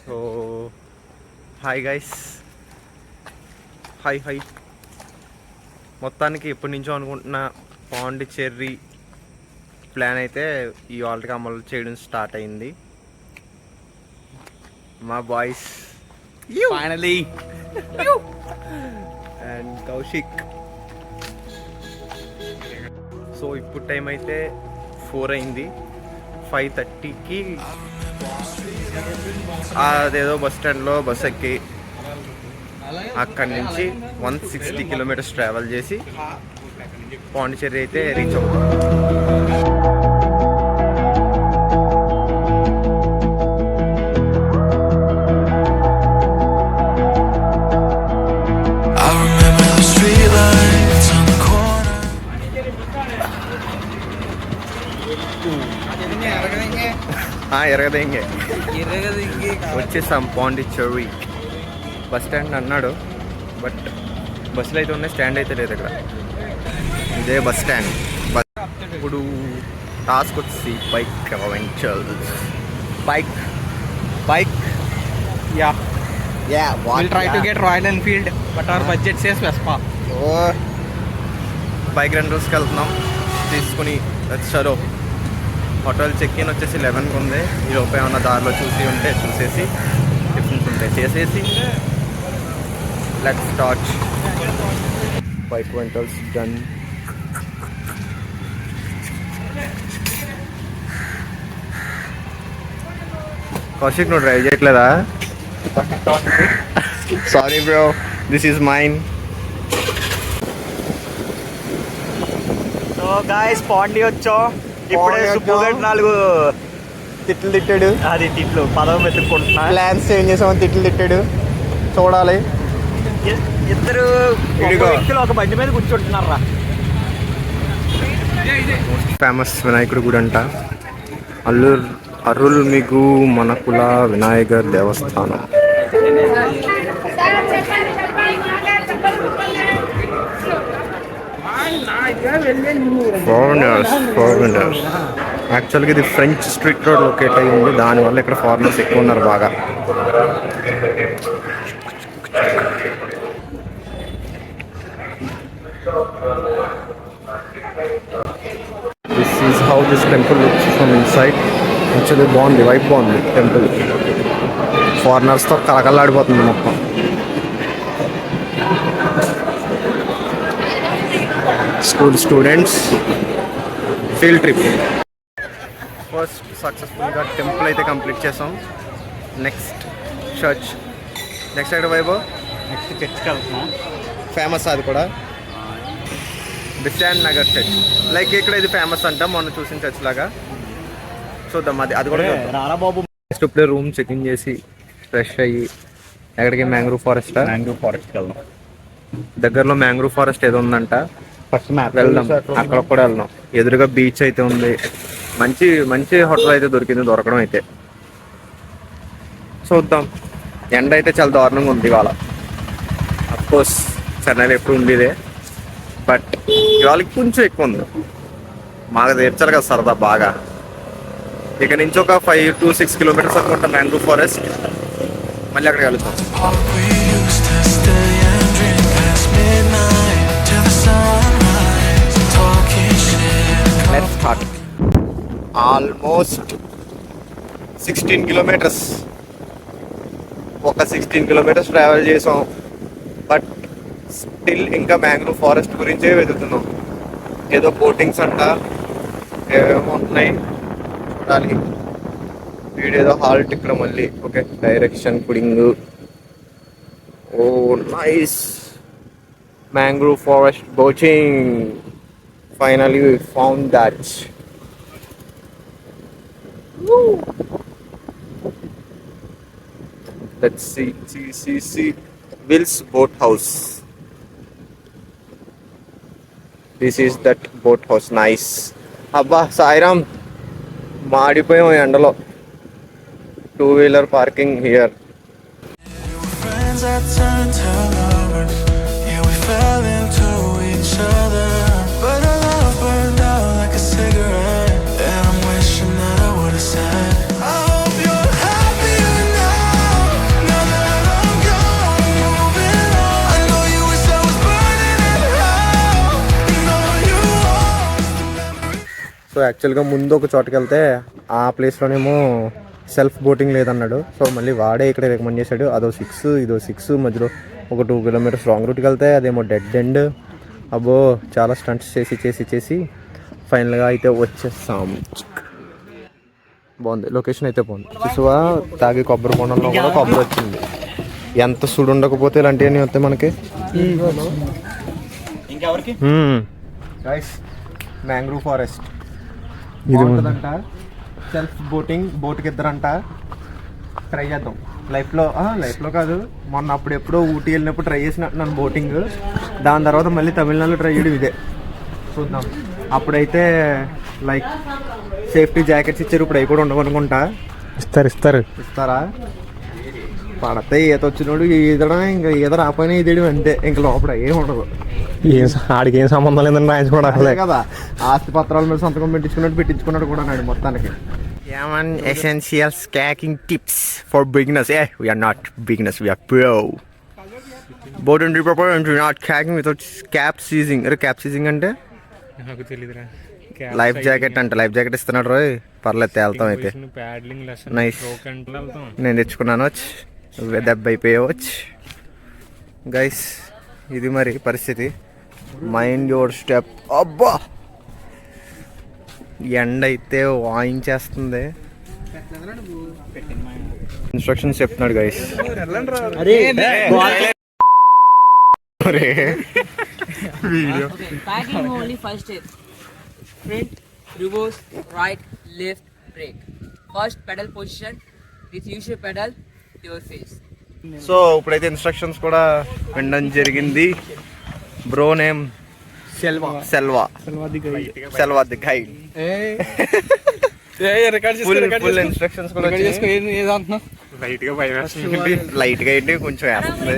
So hi guys, hi. మొత్తానికి ఎప్పటి నుంచో అనుకుంటున్న పాండిచ్చేరి ప్లాన్ అయితే ఈ వాళ్ళకి అమలు చేయడం స్టార్ట్ అయింది. మా boys finally and Kaushik. So ఇప్పుడు టైం అయితే 4 అయింది. 5:30కి అదేదో బస్ స్టాండ్లో బస్ ఎక్కి అక్కడి నుంచి 160 కిలోమీటర్స్ ట్రావెల్ చేసి పాండిచ్చేరి అయితే రీచ్ అవుతాం. ఎరగదేంగే వచ్చేసాం పాండిచ్చేరి. బస్ స్టాండ్ అన్నాడు, బట్ బస్సులు అయితే ఉన్నాయి, స్టాండ్ అయితే లేదు ఇక్కడ. ఇదే బస్ స్టాండ్. ఇప్పుడు టాస్క్ వచ్చి bike ventures. Bike We'll try to get Royal Enfield, but our budget says Vespa. Bike రెంటల్స్కి వెళ్తున్నాం. తీసుకుని చలో. హోటల్ చెక్ ఇన్ వచ్చేసి 11కి ఉంది. ఈ లోపల ఏమన్నా దారిలో చూసేసి టిఫిన్స్ ఉంటే చేసేసి let's start. Bike rentals done. Kaushik, నువ్వు డ్రైవ్ చేయట్లేదా? Sorry bro, this is mine. So guys, Pondy వచ్చాం. ఇప్పుడే సుబ్బుగడ్ 4 తిట్లు తిట్టాడు. అది తిట్లు పదవి వెతుక్కుంటున్నా. ప్లాన్స్ చేంజ్ చేసామని తిట్లు తిట్టాడు. చూడాలి. ఇద్దరు వ్యక్తులు ఒక బండి మీద కూర్చుంటున్నారా. ఫేమస్ వినాయకుడు గుడి అంట. అరుల్మిగు మనకుల వినాయకర్ దేవస్థానం. ఫారినర్స్ యాక్చువల్గా ఇది ఫ్రెంచ్ స్ట్రీట్ రోడ్ లొకేట్ అయ్యింది. దానివల్ల ఇక్కడ ఫారినర్స్ ఎక్కువ ఉన్నారు బాగా. This is how this temple looks from inside. Actually బాగుంది, వైబ్ బాగుంది టెంపుల్. ఫారినర్స్తో కలకల్లాడిపోతుంది మొత్తం. Students field trip. ఫస్ట్ సక్సెస్ఫుల్గా టెంపుల్ అయితే కంప్లీట్ చేసాం. Next church. నెక్స్ట్ ఎక్కడ వైబో? నెక్స్ట్ చర్చ్కి వెళ్తున్నాం. ఫేమస్ అది కూడా, బిశాన్ నగర్ చర్చ్. లైక్ ఇక్కడ ఇది ఫేమస్ అంట, మొన్న చూసిన చర్చ్ లాగా. చూద్దాం అది కూడా రారాబాబు. నెక్స్ట్ ఇప్పుడే రూమ్ చెకింగ్ చేసి ఫ్రెష్ అయ్యి ఎక్కడికి మ్యాంగ్రూవ్ ఫారెస్ట్ వెళ్దాం. దగ్గరలో మ్యాంగ్రూవ్ ఫారెస్ట్ ఏదో ఉందంట, వెళ్దాం. అక్కడ కూడా వెళ్దాం. ఎదురుగా బీచ్ అయితే ఉంది. మంచి మంచి హోటల్ అయితే దొరకడం అయితే. చూద్దాం. ఎండ అయితే చాలా దారుణంగా ఉంది ఇవాళ. అఫ్కోర్స్ చెన్నైలో ఎప్పుడు ఉండేదే, బట్ ఇవాళకి కొంచెం ఎక్కువ ఉంది. మాకు తీర్చాలి కదా సరదా బాగా. ఇక నుంచి ఒక 5 to 6 కిలోమీటర్స్ అనుకుంటా మ్యాంగ్రూవ్ ఫారెస్ట్. మళ్ళీ అక్కడికి వెళ్తాం. Let's start. Almost 16 kilometres. ఒక 16 కిలోమీటర్స్ ట్రావెల్ చేసాం, బట్ స్టిల్ ఇంకా మ్యాంగ్రూవ్ ఫారెస్ట్ గురించే వెతుకుతున్నాం. ఏదో బోటింగ్స్ అంట, ఏమేమో ఉంటున్నాయి చూడాలి. వీడేదో హాల్ట్ ఇక్కడ మళ్ళీ. ఓకే, డైరెక్షన్ పుడింగ్. Oh nice. Mangrove forest boating. Finally we found that. Woo. Let's see Will's boat house. This is that boat house. Nice. Abba Sairam, మాడిపోయాం ఎండలో. 2-wheeler parking here. Fell into each other, but our love burned out like a cigarette, and I'm wishing that I would've said I hope you're happier now. So యాక్చువల్గా ముందు ఒక చోటుకి వెళ్తే ఆ ప్లేస్లోనేమో self boating లేదన్నాడు. So మళ్ళీ వాడే ఇక్కడ రికమెండ్ చేశాడు. అదో 6 ఇదో 6 మధ్యలో ఒక 2 కిలోమీటర్స్ రాంగ్ రూట్కి వెళ్తే అదేమో డెడ్ ఎండ్. అబ్బో చాలా స్టంట్స్ చేసి ఫైనల్గా అయితే వచ్చేస్తాం. బాగుంది, లొకేషన్ అయితే బాగుంది. చూసువా తాగి కొబ్బరి కొండలో కూడా కొబ్బరి వచ్చింది. ఎంత సుడు ఉండకపోతే ఇలాంటివన్నీ వస్తాయి మనకి. మ్యాంగ్రూవ్ ఫారెస్ట్ ఇది ఉంటుందంట. సెల్ఫ్ బోటింగ్ బోట్కి ఇద్దరంట. ట్రై చేద్దాం లైఫ్లో కాదు, మొన్న అప్పుడు ఎప్పుడో ఊటీ వెళ్ళినప్పుడు ట్రై చేసినట్టున్నాను బోటింగ్. దాని తర్వాత మళ్ళీ తమిళనాడులో ట్రై చేయడం ఇదే. చూద్దాం. అప్పుడైతే లైక్ సేఫ్టీ జాకెట్స్ ఇచ్చారు, ఇప్పుడు అవి కూడా ఉండవనుకుంటా. ఇస్తారా? పడితే ఈత వచ్చినోడు ఈదడం, ఇంకా ఈత రాపోయినా ఈదడం అంతే. ఇంక లోపల ఏం ఉండదు. ఆడికి ఏం సంబంధం లేదని రాయించుకోవడం కదా. ఆస్తి పత్రాల మీద సంతకం పెట్టించుకున్నాడు కూడా నాడు మొత్తానికి. Essentials kayaking tips for beginners. We are not beginners, we are pro. Boat and river and not kayaking without cap seizing. Cap seizing అంటే లైఫ్ జాకెట్ అంట. లైఫ్ జాకెట్ ఇస్తున్నాడు రోయ్. పర్లేదు తేల్తాం అయితే. నైస్, నేను తెచ్చుకున్నాను. దెబ్బ అయిపోయవచ్చు గైస్. ఇది మరి పరిస్థితి. Mind your step. అబ్బా ఎండ అయితే వాయించేస్తుంది. ఇన్స్ట్రక్షన్స్ చెప్తున్నాడు guys. Packing only first step. Front, reverse, right, left, brake. First pedal position with use your pedal to your face. So ఇప్పుడైతే ఇన్స్ట్రక్షన్స్ కూడా వినడం జరిగింది. Bro name Selva the guide. Full instructions కూడా light గా ఏంటి కొంచెం వేస్తుంది.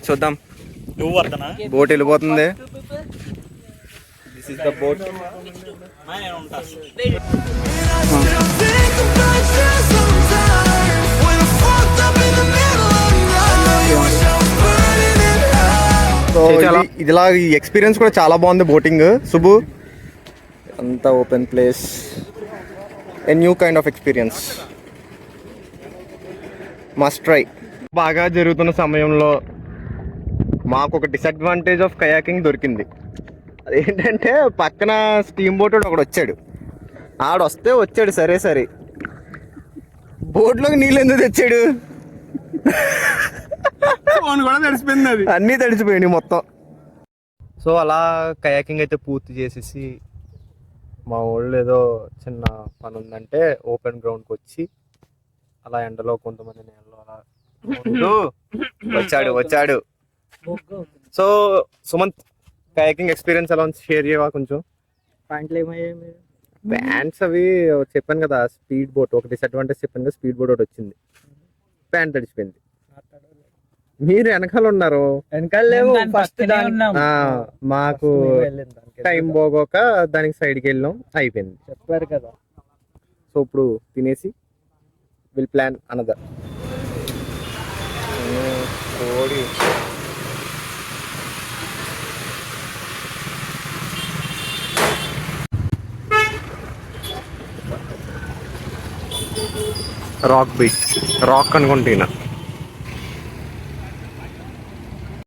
చూద్దాం. బోట్ వెళ్ళిపోతుంది. This is the boat. So ఇదిలా ఈ ఎక్స్పీరియన్స్ కూడా చాలా బాగుంది బోటింగ్. సుబ్బు అంతా open place, a new kind of experience, must try. బాగా జరుగుతున్న సమయంలో మాకు ఒక డిసడ్వాంటేజ్ ఆఫ్ కయాకింగ్ దొరికింది. అదేంటంటే పక్కన స్టీమ్ బోట్ ఒకడు వచ్చాడు. వచ్చాడు సరే బోట్లోకి నీళ్ళు ఎందుకు తెచ్చాడు? కూడా తడిసిపోయింది, అది అన్నీ తడిసిపోయింది మొత్తం. సో అలా కయాకింగ్ అయితే పూర్తి చేసేసి మా వాళ్ళు ఏదో చిన్న పని ఉందంటే ఓపెన్ గ్రౌండ్కి వచ్చి అలా ఎండలో కొంతమంది నేలలో అలా వచ్చాడు. సో సుమంత్, కయాకింగ్ ఎక్స్పీరియన్స్ ఎలా ఉంది? షేర్ చేయవా కొంచెం? ప్యాంట్స్ అవి చెప్పాను కదా, స్పీడ్ బోట్ ఒక డిసడ్వాంటేజ్ చెప్పాను కదా, స్పీడ్ బోట్ ఒకటి వచ్చింది, ప్యాంట్ తడిచిపోయింది. మీరు వెనకాల ఉన్నారు, మాకు టైం పోగోక దానికి సైడ్కి వెళ్ళాం, అయిపోయింది. చెప్పారు కదా. సో ఇప్పుడు తినేసి will plan another. Rock beach, rock అనుకుంటున్నా.